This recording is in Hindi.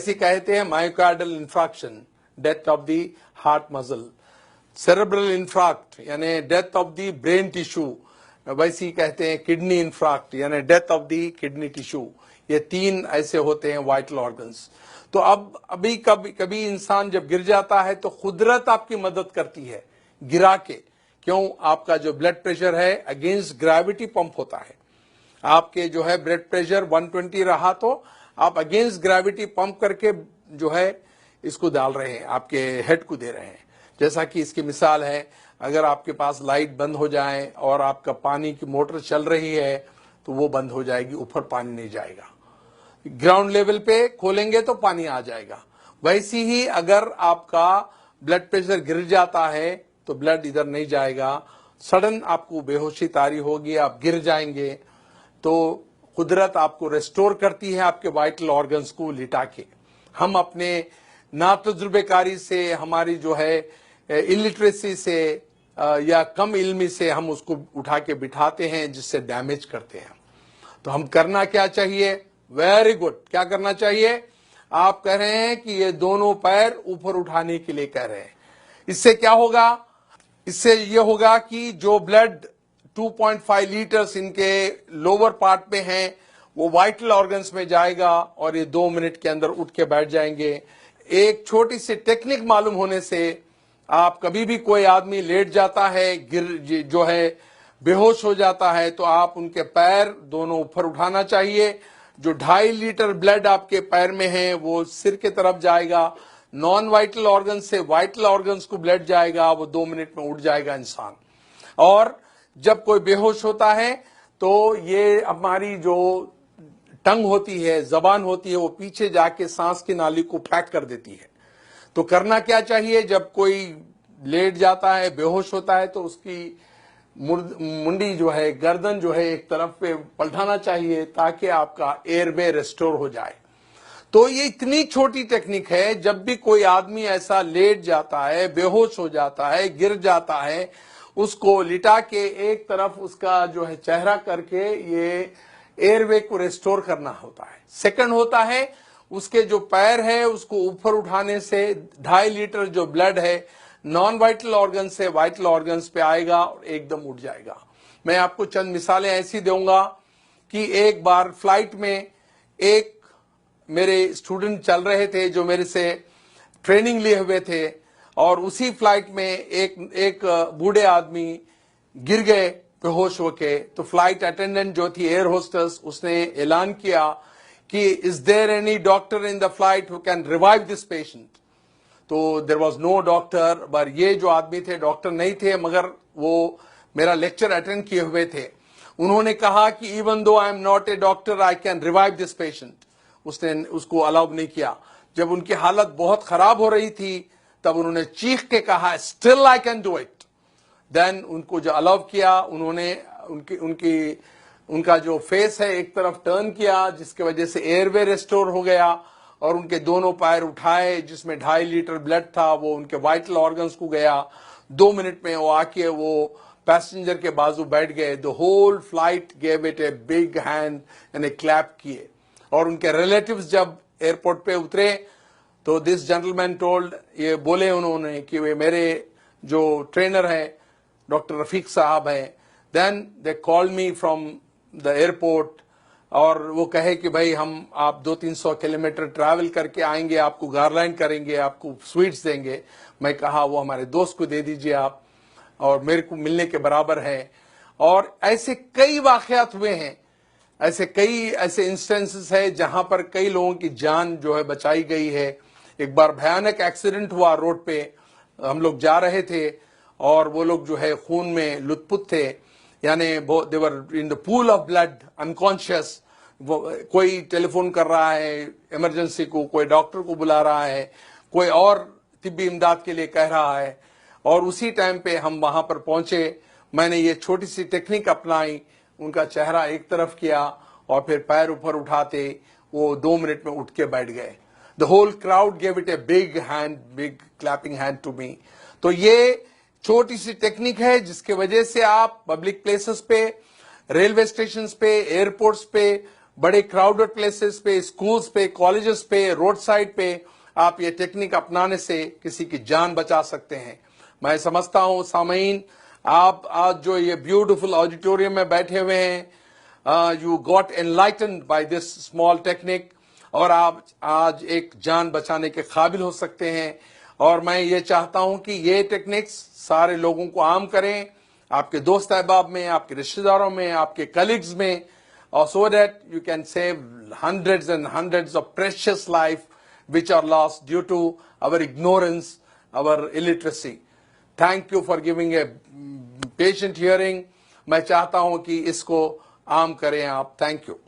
इसे कहते हैं myocardial infarction, death of the heart muscle. Cerebral infarct यानी death of the brain tissue, वैसे ही कहते हैं किडनी इंफ्राक्ट यानी death of the kidney tissue. ये 3 ऐसे होते हैं वाइटल ऑर्गन्स। तो अब अभी कभी इंसान जब गिर जाता है तो कुदरत आपकी मदद करती है गिरा के। क्यों? आपका जो ब्लड प्रेशर है अगेंस्ट ग्रेविटी पंप होता है। आपके जो है ब्लड प्रेशर 120 रहा तो आप अगेंस्ट ग्रेविटी पंप करके जो है इसको डाल रहे हैं, आपके हेड को दे रहे हैं। जैसा कि इसकी मिसाल है, अगर आपके पास लाइट बंद हो जाए और आपका पानी की मोटर चल रही है तो वो बंद हो जाएगी, ऊपर पानी नहीं जाएगा। ग्राउंड लेवल पे खोलेंगे तो पानी आ जाएगा। वैसी ही अगर आपका ब्लड प्रेशर गिर जाता है तो ब्लड इधर नहीं जाएगा, सडन आपको बेहोशी तारी होगी, आप गिर जाएंगे। तो कुदरत आपको रेस्टोर करती है आपके वाइटल ऑर्गन्स को लिटा के। हम अपने नातजुर्बेकारी से, हमारी जो है इलिटरेसी से या कम इल्मी से हम उसको उठा के बिठाते हैं, जिससे डैमेज करते हैं। तो हम करना क्या चाहिए? Very good. क्या करना चाहिए? आप कह रहे हैं कि ये दोनों पैर ऊपर उठाने के लिए कह रहे हैं। इससे क्या होगा? इससे ये होगा कि जो ब्लड 2.5 लीटर्स इनके लोअर पार्ट में हैं वो वाइटल ऑर्गन्स में जाएगा और ये 2 मिनट के अंदर उठ के बैठ जाएंगे। एक छोटी सी टेक्निक मालूम होने से आप कभी भी कोई आदमी लेट जाता है, गिर जो है बेहोश हो जाता है, तो आप उनके पैर दोनों ऊपर उठाना चाहिए। जो 2.5 लीटर ब्लड आपके पैर में है वो सिर के तरफ जाएगा, नॉन वाइटल ऑर्गन से वाइटल ऑर्गन्स को ब्लड जाएगा, वो 2 मिनट में उठ जाएगा इंसान। और जब कोई बेहोश होता है तो ये हमारी जो टंग होती है, जबान होती है, वो पीछे जाके सांस की नाली को पैक कर देती है। तो करना क्या चाहिए? जब कोई लेट जाता है, बेहोश होता है, तो उसकी मुंडी जो है, गर्दन जो है, एक तरफ पे पलटाना चाहिए ताकि आपका एयरवे रेस्टोर हो जाए। तो ये इतनी छोटी टेक्निक है, जब भी कोई आदमी ऐसा लेट जाता है, बेहोश हो जाता है, गिर जाता है, उसको लिटा के एक तरफ उसका जो है चेहरा करके ये एयरवे को रेस्टोर करना होता है। सेकंड होता है उसके जो पैर है उसको ऊपर उठाने से 2.5 लीटर जो ब्लड है नॉन वाइटल ऑर्गन से वाइटल ऑर्गन्स पे आएगा और एकदम उठ जाएगा। मैं आपको चंद मिसालें ऐसी दूंगा कि एक बार फ्लाइट में एक मेरे स्टूडेंट चल रहे थे जो मेरे से ट्रेनिंग लिए हुए थे, और उसी फ्लाइट में एक बूढ़े आदमी गिर गए बेहोश होके। तो फ्लाइट अटेंडेंट जो थी, एयर होस्टेस, उसने ऐलान किया कि is there any doctor in the flight who can revive this patient. तो देयर वाज नो डॉक्टर, पर ये जो आदमी थे डॉक्टर नहीं थे, मगर वो मेरा लेक्चर अटेंड किए हुए थे। उन्होंने कहा कि even though I am not a doctor I can revive this patient. उसने उसको अलाउ नहीं किया। जब उनकी हालत बहुत खराब हो रही थी तब उन्होंने चीख के कहा still I can do it. Then उनको जो अलाउ किया, उन्होंने उनका जो फेस है एक तरफ टर्न किया, जिसकी वजह से एयरवे रेस्टोर हो गया, और उनके दोनों पैर उठाए जिसमें 2.5 लीटर ब्लड था वो उनके वाइटल ऑर्गन्स को गया। 2 मिनट में वो आके वो पैसेंजर के बाजू बैठ गए। The whole flight gave it a big hand and a clap किए। और उनके रिलेटिव्स जब एयरपोर्ट पे उतरे तो दिस जेंटलमैन टोल्ड, ये बोले उन्होंने कि वे मेरे जो ट्रेनर है डॉक्टर रफीक साहब हैं। Then they called me from the airport, और वो कहे कि भाई हम आप 200-300 किलोमीटर ट्रैवल करके आएंगे, आपको गारलैंड करेंगे, आपको स्वीट्स देंगे। मैं कहा वो हमारे दोस्त को दे दीजिए आप, और मेरे को मिलने के बराबर है। और ऐसे कई वाकयात हुए हैं, ऐसे इंस्टेंसेस है जहां पर कई लोगों की जान जो है बचाई गई है। एक बार भयानक एक्सीडेंट हुआ रोड पे, हम लोग जा रहे थे और वो लोग जो है खून में लुत्फुत थे, यानी they were in the pool of blood unconscious. कोई टेलीफोन कर रहा है इमरजेंसी को, कोई डॉक्टर को बुला रहा है, कोई और तिब्बी इमदाद के लिए कह रहा है, और उसी टाइम पे हम वहां पर पहुंचे। मैंने ये छोटी सी टेक्निक अपनाई, उनका चेहरा एक तरफ किया और फिर पैर ऊपर उठाते वो 2 मिनट में उठ के बैठ गए। The whole crowd gave it a big clapping hand to me. तो ये छोटी सी टेक्निक है जिसके वजह से आप पब्लिक प्लेसेस पे, रेलवे स्टेशन पे, एयरपोर्ट्स पे, बड़े क्राउडेड प्लेसेस पे, स्कूल्स पे, कॉलेजेस पे, रोड साइड पे आप ये टेक्निक अपनाने से किसी की जान बचा सकते हैं। मैं समझता हूं सामीन, आप आज जो ये ब्यूटीफुल ऑडिटोरियम में बैठे हुए हैं, you got enlightened by this small technique, और आप आज एक जान बचाने के काबिल हो सकते हैं। और मैं ये चाहता हूं कि ये टेक्निक्स सारे लोगों को आम करें, आपके दोस्त अहबाब में, आपके रिश्तेदारों में, आपके कलीग्स में, और so that you can save hundreds and hundreds of precious life which are lost due to our ignorance, our illiteracy. Thank you for giving a patient hearing. मैं चाहता हूं कि इसको आम करें आप। Thank you.